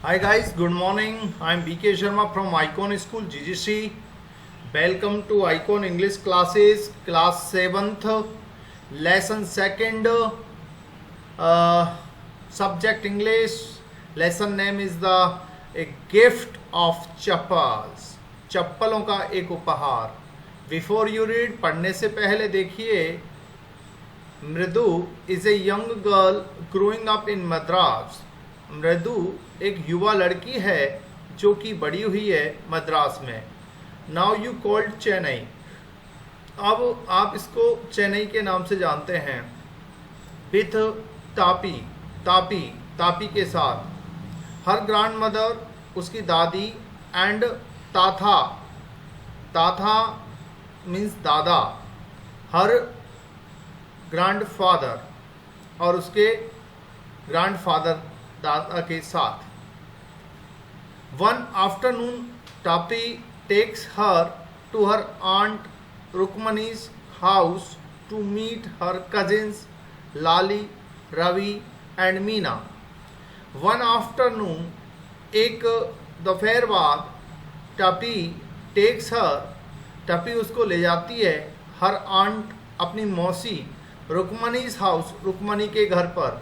Hi guys, good morning. I'm BK Sharma from Icon School GGC. Welcome to Icon English classes, class 7th, lesson 2nd, subject English. Lesson name is the A Gift of Chappals. चप्पलों का एक उपहार. Before you read, पढ़ने से पहले देखिए. मृदु is a young girl growing up in Madras. मृदु एक युवा लड़की है जो कि बड़ी हुई है मद्रास में. Now you called Chennai. अब आप इसको चेन्नई के नाम से जानते हैं. विथ तापी, तापी, तापी के साथ. हर ग्रैंड मदर उसकी दादी. एंड ताथा, ताथा मीन्स दादा. हर ग्रैंडफादर और उसके ग्रैंडफादर दादा के साथ. वन आफ्टरनून टापी takes her to her aunt Rukmini's house to meet her cousins Lali, Ravi and Meena. One afternoon एक दोपहर बाद टापी टेक्स हर, टापी उसको ले जाती है. हर आंट अपनी मौसी रुक्मनीज हाउस, रुक्मनी के घर पर.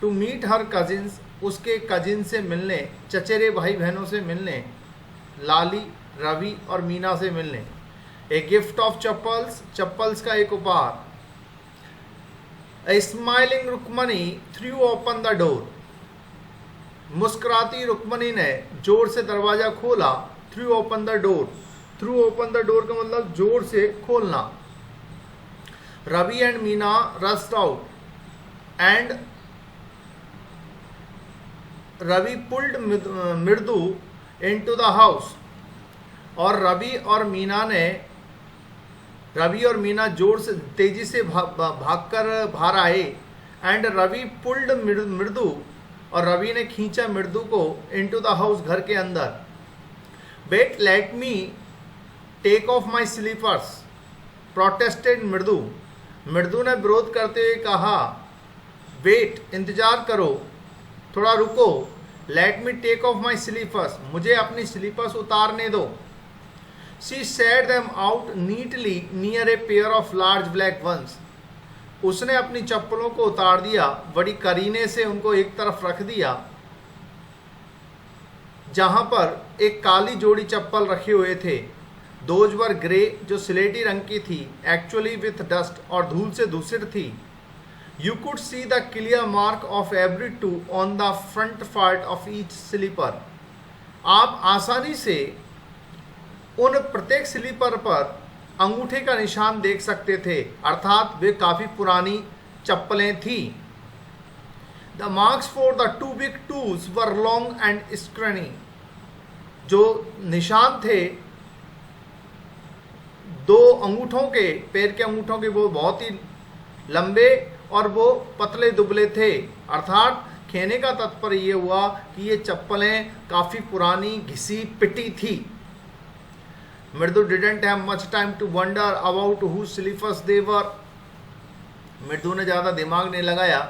टू मीट हर कजिन्स उसके कजिन से मिलने, चचेरे भाई बहनों से मिलने. लाली, रवि और मीना से मिलने. A gift of chappals, chappals का एक उपहार. A smiling Rukmini threw open the door. मुस्कुराती रुक्मनी ने जोर से दरवाजा खोला. Threw open the door, threw open the door का मतलब जोर से खोलना. Ravi and Meena rushed out and Ravi pulled Mridu into the house. और रवि और मीना जोर से तेजी से भागकर बाहर आए. एंड रवि पुल्ड मृदु, और रवि ने खींचा मृदु को इनटू द हाउस, घर के अंदर. Wait let me take off my slippers protested Mridu. Mridu ने विरोध करते हुए कहा. वेट, इंतजार करो, थोड़ा रुको. Let me take off my slippers, मुझे अपनी स्लीपर्स उतारने दो. She set them out neatly near a pair of large black ones. उसने अपनी चप्पलों को उतार दिया, बड़ी करीने से उनको एक तरफ रख दिया जहां पर एक काली जोड़ी चप्पल रखे हुए थे. दोज वर ग्रे, जो स्लेटी रंग की थी. एक्चुअली विथ डस्ट, और धूल से दूषित थी. You could see the clear mark of every two on the front part of each slipper. आप आसानी से उन प्रत्येक स्लीपर पर अंगूठे का निशान देख सकते थे, अर्थात वे काफ़ी पुरानी चप्पलें थी. The marks for the two big toes were long and scrawny. जो निशान थे दो अंगूठों के, पैर के अंगूठों के, वो बहुत ही लंबे और वो पतले दुबले थे. अर्थात कहने का तात्पर्य ये हुआ कि ये चप्पलें काफ़ी पुरानी, घिसी पिटी थी. Mridu didn't have much time to wonder about whose slippers they were. Mridu ने ज़्यादा दिमाग नहीं लगाया,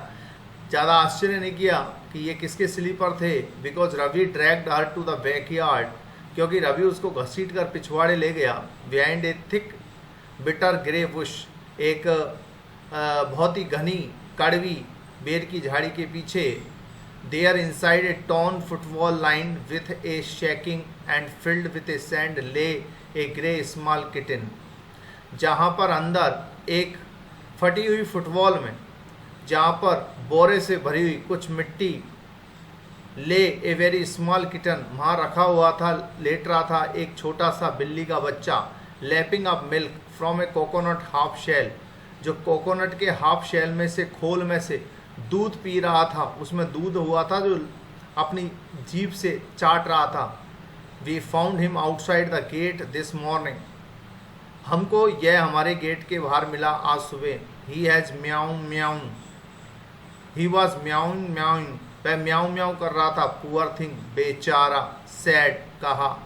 ज़्यादा आश्चर्य नहीं किया कि ये किसके स्लीपर थे. Because Ravi dragged her to the backyard, क्योंकि रवि उसको घसीट कर पिछवाड़े ले गया. Behind a thick bitter grey bush, एक बहुत ही घनी कड़वी बेर की झाड़ी के पीछे. There inside a torn football lined with a sacking and filled with a sand lay a grey small kitten. जहाँ पर अंदर एक फटी हुई फुटबॉल में, जहाँ पर बोरे से भरी हुई कुछ मिट्टी, ले ए वेरी स्मॉल किटन, वहाँ रखा हुआ था, लेट रहा था एक छोटा सा बिल्ली का बच्चा. Lapping up milk from a coconut half shell, जो कोकोनट के हाफ शेल में से, खोल में से दूध पी रहा था. उसमें दूध हुआ था जो अपनी जीभ से चाट रहा था. We found him outside the gate this morning. हमको यह हमारे गेट के बाहर मिला आज सुबह. ही हैज़ म्याऊ म्याऊ, ही वॉज म्याऊ म्याऊ, वह म्याऊ म्याऊ कर रहा था. पुअर थिंग, बेचारा. सैड, कहा.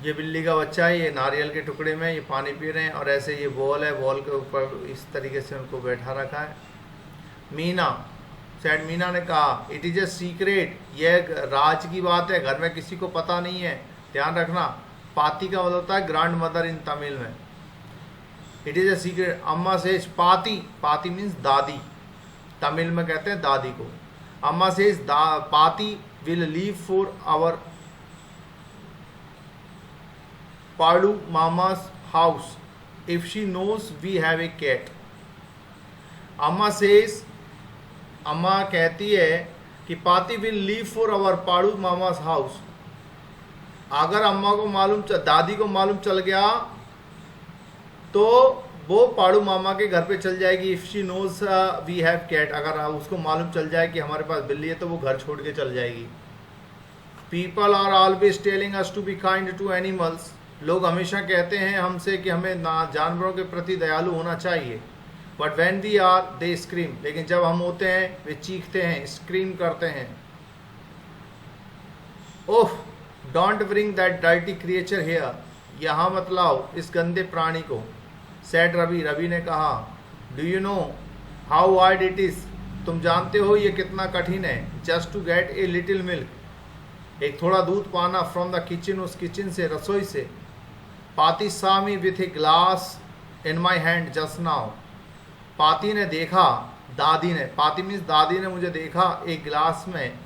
ये बिल्ली का बच्चा है, ये नारियल के टुकड़े में ये पानी पी रहे हैं और ऐसे ये बॉल है, बॉल के ऊपर इस तरीके से उनको बैठा रखा है। मीना सेड, मीना ने कहा, इट इज़ ए सीक्रेट, यह राज की बात है, घर में किसी को पता नहीं है, ध्यान रखना। पाती का मतलब होता है ग्रैंड मदर इन तमिल में। It is a secret. अम्मा सेज पाती, पाती मीन्स दादी, तमिल में कहते हैं दादी को। अम्मा सेज पाती will leave for our Paddu मामा's house if she knows we have a cat. अम्मा सेज, अम्मा कहती है कि पाती will leave for our Paddu मामा's हाउस। अगर अम्मा को मालूम, दादी को मालूम चल गया तो वो पाड़ू मामा के घर पे चल जाएगी। If she knows we have cat, अगर उसको मालूम चल जाए कि हमारे पास बिल्ली है तो वो घर छोड़ के चल जाएगी। People are always telling us to be kind to animals, लोग हमेशा कहते हैं हमसे कि हमें जानवरों के प्रति दयालु होना चाहिए। But when we are they scream, लेकिन जब हम होते हैं वे चीखते हैं, स्क्रीम करते हैं। Oh don't bring that dirty creature here, यहाँ मत लाओ इस गंदे प्राणी को। सेड रवि, रवि ने कहा, do you know how hard it is, तुम जानते हो ये कितना कठिन है। Just to get a little milk, एक थोड़ा दूध पाना, फ्रॉम द किचन, उस किचन से, रसोई से। पाती saw me with a glass in my hand just now, पाती ने देखा, दादी ने, पाती मीन्स दादी ने मुझे देखा एक गिलास में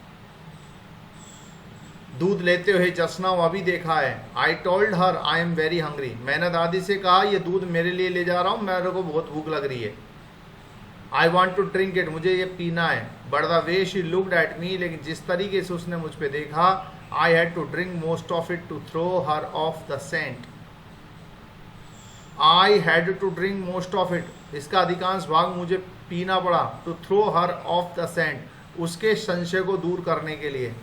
दूध लेते हुए, जस्ट नाउ अभी देखा है। I told her I am very hungry, मैंने दादी से कहा ये दूध मेरे लिए ले जा रहा हूँ, मेरे को बहुत भूख लग रही है। I want to drink it, मुझे ये पीना है। But the way she looked at me, लेकिन जिस तरीके से उसने मुझ पर देखा, I had to drink most of it to throw her off the scent. I had to drink most of it, इसका अधिकांश भाग मुझे पीना पड़ा, to throw her off the scent, उसके संशय को दूर करने के लिए।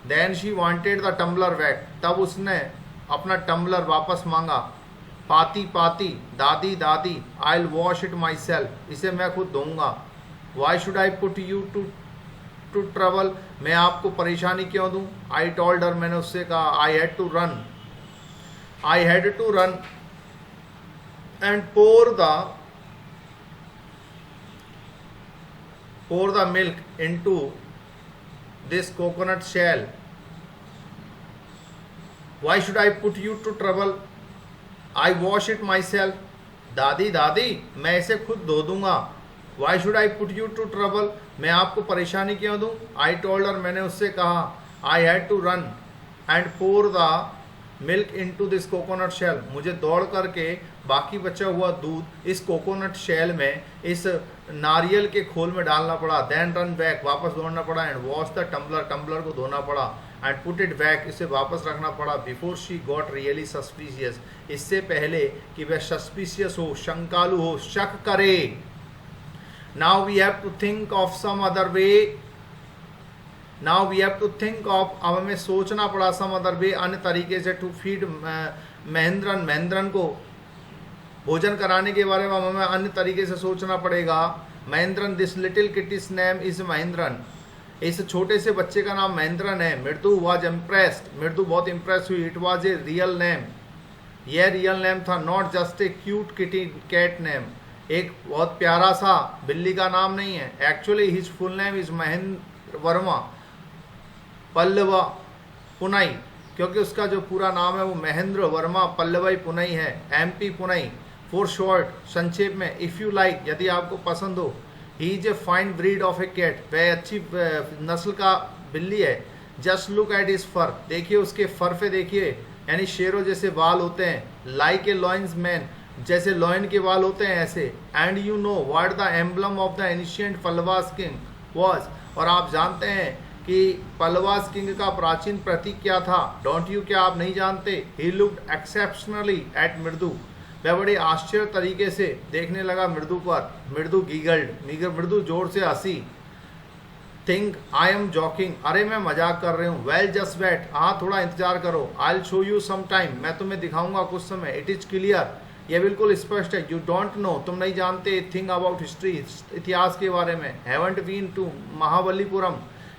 Then she wanted the tumbler back, तब उसने अपना टम्बलर वापस मांगा। पाती पाती, दादी दादी, I will wash it myself, इसे मैं खुद धोऊंगा। Why should I put you to trouble, मैं आपको परेशानी क्यों दूं। आई टोल्ड हर, मैंने उससे कहा, I had to run and pour the milk into this coconut shell. Why should I put you to trouble? I wash it myself. दादी दादी, मैं इसे खुद धो दूंगा। Why should I put you to trouble? मैं आपको परेशानी क्यों दूं। I told her, मैंने उससे कहा, I had to run and pour the milk into this coconut shell, मुझे दौड़ करके बाकी बचा हुआ दूध इस कोकोनट शेल में, इस नारियल के खोल में डालना पड़ा। देन रन बैक, वापस दौड़ना पड़ा। And wash the tumbler, tumbler को धोना पड़ा। एंड पुट इट बैक, इसे वापस रखना पड़ा। Before she got really suspicious, इससे पहले कि वह सस्पिशियस हो, शंकालु हो, शक करे। Now we have to think of some other way, now we have to think of, अब हमें सोचना पड़ा, सम अदर वे, अन्य तरीके से, टू फीड महेंद्रन को भोजन कराने के बारे में हमें अन्य तरीके से सोचना पड़ेगा। Mahendran, this little kitty's name is Mahendran, इस छोटे से बच्चे का नाम महेंद्रन है। मृदु वॉज इम्प्रेस्ड, मृदु बहुत इम्प्रेस हुई। It was a real name, यह रियल नेम था। Not just a cute kitty cat name, एक बहुत प्यारा सा बिल्ली का नाम नहीं है। Actually his full name is Mahendra Varma Pallava Poonai, क्योंकि उसका जो पूरा नाम है वो महेंद्र वर्मा पल्लवाई पुनई है, MP पुनई फॉर शॉर्ट, संक्षेप में। इफ़ यू लाइक, यदि आपको पसंद हो। He is a fine breed of a cat, वह अच्छी नस्ल का बिल्ली है। Just look at his fur, देखिए उसके फर पे देखिए, यानी शेरों जैसे बाल होते हैं। लाइक ए लॉयंस मैन, जैसे लॉयन के बाल होते हैं ऐसे। And you know what the emblem of the ancient Pallavas king was, और आप जानते हैं कि पल्लवास किंग का प्राचीन प्रतीक क्या था। डोंट यू, क्या आप नहीं जानते। ही लुक्ड एक्सेप्शनली एट मृदु, वह बड़े आश्चर्य तरीके से देखने लगा मृदु पर। मृदु गीगल्ड, मृदु जोर से हंसी। थिंक आई एम जॉकिंग, अरे मैं मजाक कर रही हूँ। वेल जस्ट वेट, हाँ थोड़ा इंतजार करो। I will show you some time, मैं तुम्हें दिखाऊंगा कुछ समय। इट इज क्लियर, यह बिल्कुल स्पष्ट है। यू डोंट नो, तुम नहीं जानते। थिंग अबाउट हिस्ट्री, इतिहास के बारे में। हैवंट बीन टू महाबलीपुरम,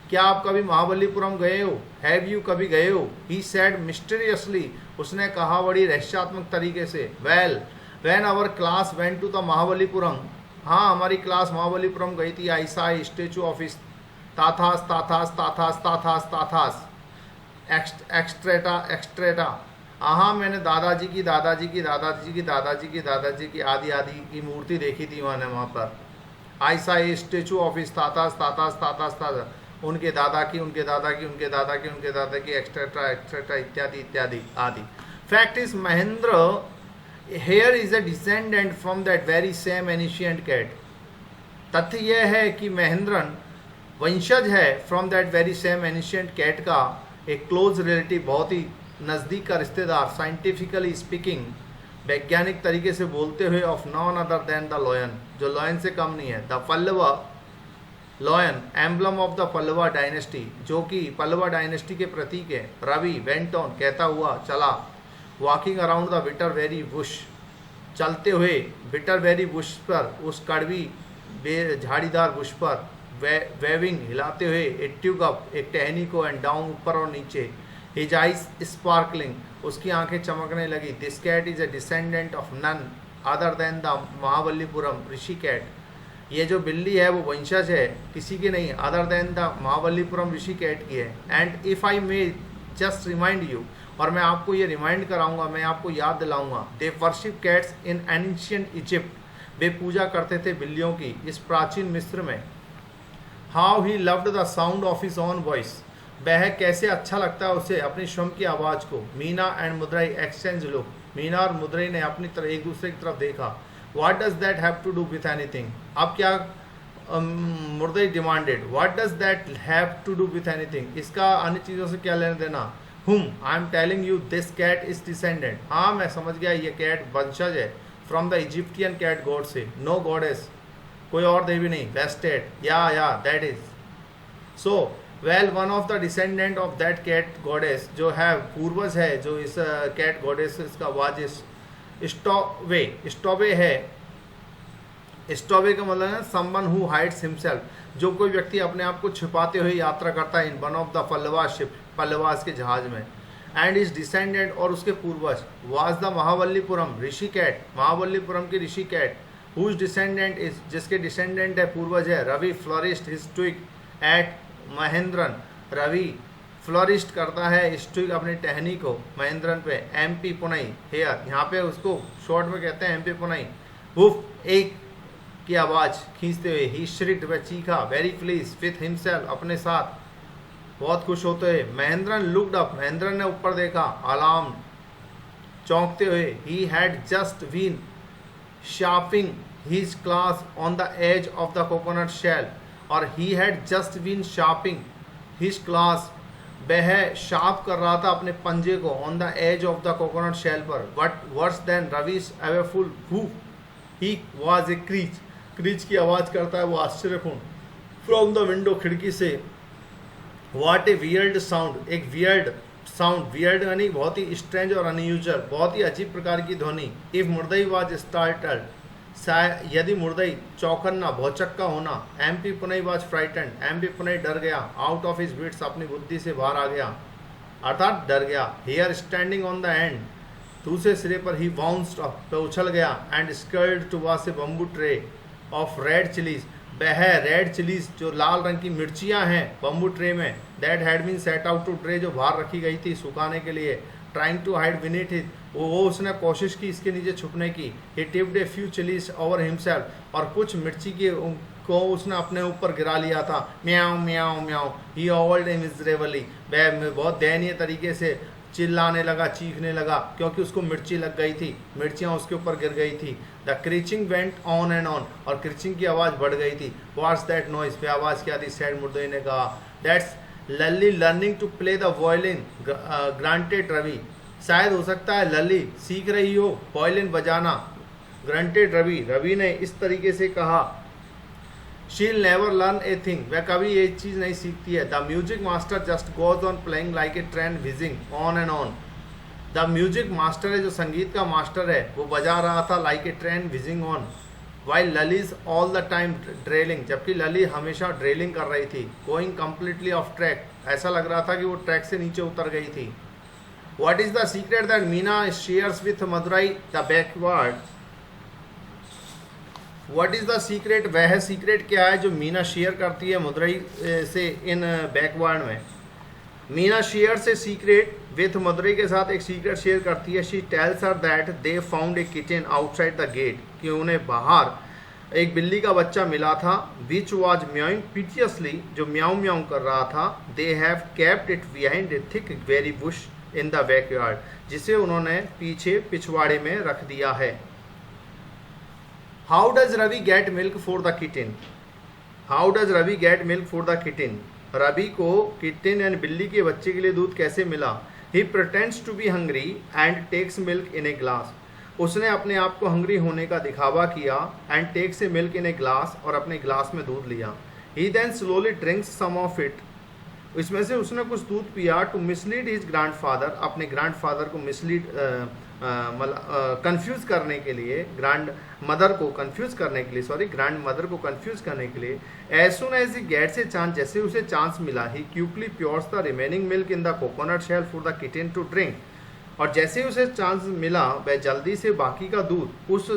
क्या आप कभी महाबलीपुरम गए हो। हैव यू, कभी गए हो। ही सेड मिस्टीरियसली, उसने कहा बड़ी रहस्यात्मक तरीके से। Well when our class went to the Mahabalipuram, हाँ हमारी क्लास महाबलीपुरम गई थी। आईसा स्टेचू ऑफिस, ताथास ताथास ताथास ताथास ताथास, एक्स्ट्रेटा एक्स्ट्रेटा। हाँ मैंने दादाजी की दादाजी की दादाजी की दादाजी की दादाजी की आदि आदि की मूर्ति देखी थी मैंने वहाँ पर। आईसा स्टेचू ऑफिस, तातास तातास तातास ताता, उनके दादा की उनके दादा की उनके दादा की उनके दादा की, एक्स्ट्रेट्रा एक्स्ट्रेट्रा इत्यादि इत्यादि आदि। Fact is Mahendra here is a descendant from that very same ancient cat. तथ्य यह है कि महेंद्रन वंशज है from that very same ancient cat का, एक क्लोज रिलेटिव, बहुत ही नज़दीक का रिश्तेदार। साइंटिफिकली स्पीकिंग, वैज्ञानिक तरीके से बोलते हुए, of none other than the lion, जो लॉयन से कम नहीं है। The Pallava lion, emblem of the Pallava dynasty, जो कि पल्लवा डायनेस्टी के प्रतीक है। रवि वेंट ऑन, कहता हुआ चला। Walking around the bitter very Bush, चलते हुए बिटर वेरी बुश पर, उस कड़वी झाड़ीदार बुश पर। वेविंग, हिलाते हुए। ए ट्यूग अप, एक टहनी को। एंड डाउन, ऊपर और नीचे। हिज आइज स्पार्कलिंग, उसकी आंखें चमकने लगी। This cat is a descendant of none other than the Mahabalipuram Rishi cat. ये जो बिल्ली है वो वंशज है किसी की नहीं, other than the Mahabalipuram Rishi cat की है। And if I may just remind you, और मैं आपको ये रिमाइंड कराऊंगा, मैं आपको याद दिलाऊंगा। They worship cats in ancient Egypt, वे पूजा करते थे बिल्लियों की इस प्राचीन मिस्र में। How he loved the sound of his own voice, वह कैसे अच्छा लगता है उसे अपनी स्वयं की आवाज़ को। मीना एंड मुद्रई एक्सचेंज लुक, मीना और मुद्रई ने अपनी तरफ एक दूसरे की तरफ देखा। What does that have to do with anything, अब क्या Mudrai demanded. What does that have to do with anything, इसका अन्य चीज़ों से क्या लेना देना। Hmm, I am telling you this cat is descendant, हाँ मैं समझ गया ये कैट वंशज है from the Egyptian cat god से। नो गॉडेस, कोई और देवी नहीं। वेस्टेड, या that is so. Well one of the descendant of that cat goddess, जो है पूर्वज है जो इस कैट गॉडेस का वाजिस स्टॉवे। स्टॉवे है, स्टॉवे का मतलब है समवन हु हाइड्स हिमसेल्फ, जो कोई व्यक्ति अपने आप को छिपाते हुए यात्रा करता है in one of the Pallava ship, Pallavas के जहाज में। एंड इज डिसेंडेंट, और उसके पूर्वज was the Mahabalipuram Rishi cat, Mahabalipuram की ऋषि कैट। हुज डिसेंडेंट इज, जिसके डिसेंडेंट है पूर्वज है Ravi florist his twig at Mahendran, Ravi florist करता है स्ट्विग अपनी टहनी को महेंद्रन पे। एमपी पुनई हेयर, यहाँ पे उसको शॉर्ट में कहते हैं एमपी पुनई। वुफ, एक की आवाज़ खींचते हुए। ही श्रिक्ड, वह चीखा। वेरी प्लीज विथ हिमसेल्फ, अपने साथ बहुत खुश होते हुए। महेंद्रन लुक्ड अप, महेंद्रन ने ऊपर देखा। अलार्म, चौंकते हुए। He had just been sharping his claws on the edge of the coconut shell, और he had just been sharping his claws, वह शार्प कर रहा था अपने पंजे को on the edge of the coconut shell पर। But worse then Ravi's awful who he was a screech, screech की आवाज़ करता है वो आश्चर्यपूर्ण। फ्रॉम द विंडो, खिड़की से। व्हाट ए वियर्ड साउंड, एक वियर्ड साउंड, वियर्ड यानी बहुत ही स्ट्रेंज और अनयूजुअल, बहुत ही अजीब प्रकार की ध्वनि। इफ मुर्दई वाज स्टार्टल्ड, यदि मुर्दई चौकन्ना भौचक्का होना। MP Punai was frightened, MP Punai डर गया। आउट ऑफ हिज विट्स, अपनी बुद्धि से बाहर आ गया अर्थात डर गया। Here standing on the end, दूसरे सिरे पर। ही बाउंस्ड अप, पे उछल गया। And scurried towards a bamboo tray of red chillies, वह रेड चिलीज जो लाल रंग की मिर्चियां हैं बम्बू ट्रे में। That had been set out to dry, जो बाहर रखी गई थी सुखाने के लिए। Trying to hide beneath it, वो उसने कोशिश की इसके नीचे छुपने की। He tipped a few chillies over himself, और कुछ मिर्ची की को उसने अपने ऊपर गिरा लिया था। म्याऊं म्याऊं म्याऊं। ही ओवल्ड मिजरेबली, वह बहुत दयनीय तरीके से चिल्लाने लगा, चीखने लगा, क्योंकि उसको मिर्ची लग गई थी, मिर्चियाँ उसके ऊपर गिर गई थी। The screeching went on and on, और क्रीचिंग की आवाज़ बढ़ गई थी। व्हाट्स दैट नॉइज, वह आवाज़ क्या थी, सैड मुर्दई ने कहा। That's Lalli learning to play the violin, granted Ravi, शायद हो सकता है लल्ली सीख रही हो वायलिन बजाना। ग्रांटेड रवि, रवि ने इस तरीके से कहा। शील नेवर लर्न ए थिंग, वह कभी ये चीज़ नहीं सीखती है। The music master just goes on playing like a train whizzing on and on. The music master है, जो संगीत का मास्टर है, वो बजा रहा था like a train whizzing on. While Lalli's all the time drilling, जबकि लली हमेशा ड्रेलिंग कर रही थी। गोइंग कम्प्लीटली ऑफ ट्रैक, ऐसा लग रहा था कि वो ट्रैक से नीचे उतर गई थी। What is the secret that Meena shares with Madurai? The backward what is the secret, वह सीक्रेट क्या है जो मीना शेयर करती है मदुरई से इन बैकवर्ड में। मीना शेयर से सीक्रेट विथ मदुरई के साथ एक सीक्रेट शेयर करती है। She tells her that they found a kitten outside the gate, कि उन्हें बाहर एक बिल्ली का बच्चा मिला था, विच वॉज म्याउइंग पिटियसली, जो म्याऊ म्याऊ कर रहा था। They have kept it behind a thick berry bush in the backyard, जिसे उन्होंने पीछे पिछवाड़े में रख दिया है। How does Ravi get milk for the kitten, how does Ravi get milk for the kitten, Ravi को किटन यानी बिल्ली के बच्चे के लिए दूध कैसे मिला। He pretends to be hungry and takes milk in a glass, उसने अपने आप को हंग्री होने का दिखावा किया। And takes a milk in a glass, और अपने ग्लास में दूध लिया। He then slowly drinks some of it, इसमें से उसने कुछ दूध पिया। टू मिसलीड हिज ग्रैंडफादर, अपने ग्रैंडफादर को मिसलीड कंफ्यूज करने के लिए, ग्रैंड मदर को कंफ्यूज करने के लिए, सॉरी ग्रैंड मदर को कंफ्यूज करने के लिए। As soon as he gets a chance, जैसे उसे चांस मिला, he quickly pours the remaining milk in the coconut shell for the kitten to drink, और जैसे उसे चांस मिला वह जल्दी से बाकी का दूध उस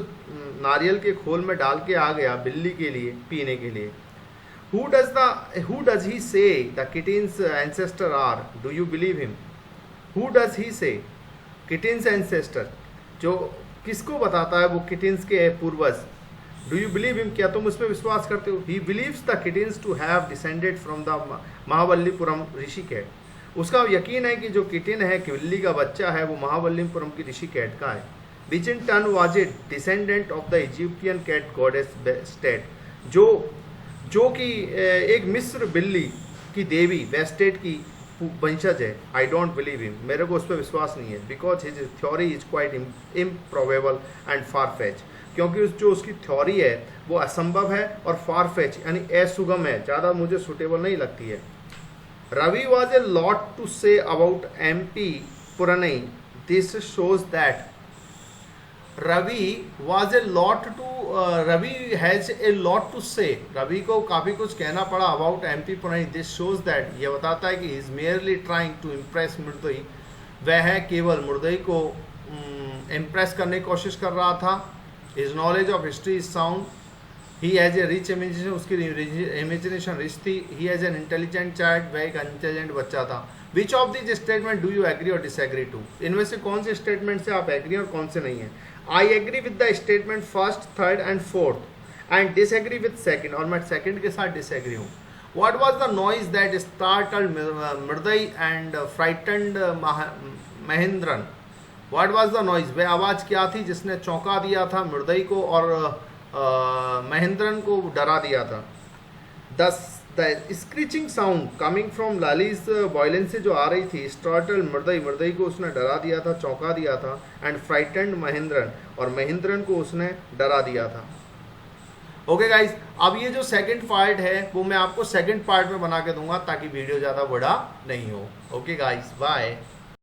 नारियल के खोल में डाल के आ गया बिल्ली के लिए पीने के लिए। Who does he say the kitten's ancestor are? Do you believe him? Who does he say? Kitten's ancestor, जो किसको बताता है वो किटन्स के पूर्वज। Do you believe him? क्या तुम उस पर विश्वास करते हो? He believes the kittens to have descended from the Mahabalipuram ऋषिकेट, उसका यकीन है कि जो किटन है, बिल्ली का बच्चा है, वो महाबलीपुरम की ऋषिकेट का है। Which in turn was a descendant of the Egyptian cat goddess Bastet, जो कि एक मिस्र बिल्ली की देवी वेस्टेट की वंशज है। आई डोंट बिलीव हिम, मेरे को उस पर विश्वास नहीं है। Because his theory is quite improbable and far fetch, क्योंकि जो उसकी थ्योरी है वो असंभव है और फार फेच यानी असुगम है, ज़्यादा मुझे सुटेबल नहीं लगती है। Ravi was a lot to say about MP पुरनई, this shows that Ravi was a lot to, Ravi has a lot to say, Ravi को काफ़ी कुछ कहना पड़ा अबाउट MP पुरनई। दिस शोज दैट, ये बताता है कि he is merely trying to impress Murdai, वह है केवल मुर्दई को इम्प्रेस करने की कोशिश कर रहा था। His knowledge of history is sound, he has a rich imagination, उसकी इमेजिनेशन रिच थी। He has an intelligent child, वह एक इंटेलिजेंट बच्चा था। Which of this statement do you agree or disagree to, इनमें से कौन से स्टेटमेंट से आप एग्री और कौन से नहीं है। I agree with the statement first, third and fourth and disagree with second, और मैं सेकंड के साथ डिसएग्री हूँ। What was the noise that startled Murdai and frightened Mahendran, what was the noise, वह आवाज़ क्या थी जिसने चौंका दिया था मुर्दई को और महेंद्रन को डरा दिया था। The screeching sound coming from Lalli's violin से जो आ रही थी, स्टार्टल मुर्दई को उसने डरा दिया था, चौंका दिया था। एंड फ्राइटेंड महेंद्रन, और महेंद्रन को उसने डरा दिया था। ओके गाइज, अब ये जो सेकंड पार्ट है वो मैं आपको सेकंड पार्ट में बना के दूंगा ताकि वीडियो ज़्यादा बड़ा नहीं हो। Okay guys, bye.